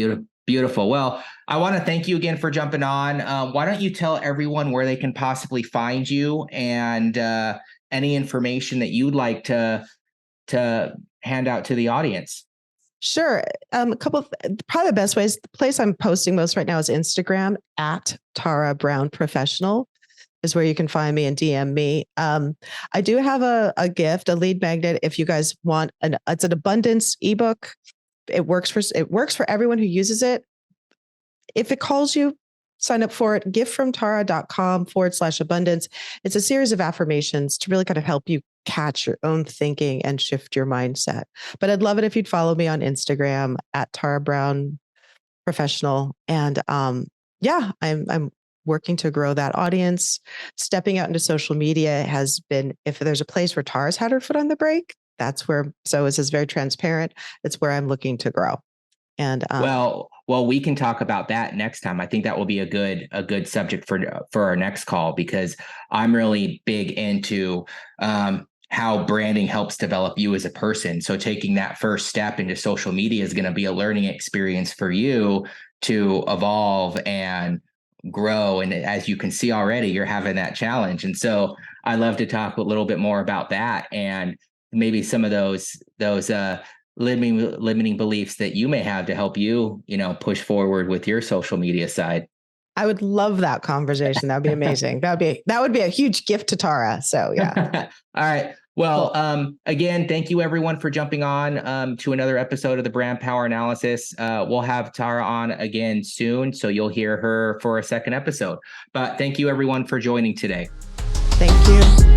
Beautiful. Well, I want to thank you again for jumping on. Why don't you tell everyone where they can possibly find you and any information that you'd like to hand out to the audience? Sure. Probably the best ways. The place I'm posting most right now is Instagram at Tara Brown Professional is where you can find me and DM me. I do have a gift, a lead magnet. If you guys want it's an abundance ebook. It works for everyone who uses it. If it calls you, sign up for it. giftfromtara.com/abundance. It's a series of affirmations to really kind of help you catch your own thinking and shift your mindset. But I'd love it if you'd follow me on Instagram at Tara Brown Professional. And I'm working to grow that audience. Stepping out into social media has been, if there's a place where Tara's had her foot on the brake, that's where, so this is very transparent. It's where I'm looking to grow. And well, we can talk about that next time. I think that will be a good subject for our next call, because I'm really big into how branding helps develop you as a person. So taking that first step into social media is going to be a learning experience for you to evolve and grow. And as you can see already, you're having that challenge. And so I love to talk a little bit more about that and maybe some of those limiting beliefs that you may have to help you, push forward with your social media side. I would love that conversation. That would be amazing. That would be a huge gift to Tara. So yeah. All right. Well, cool. Again, thank you everyone for jumping on to another episode of the Brand Power Analysis. We'll have Tara on again soon, so you'll hear her for a second episode. But thank you everyone for joining today. Thank you.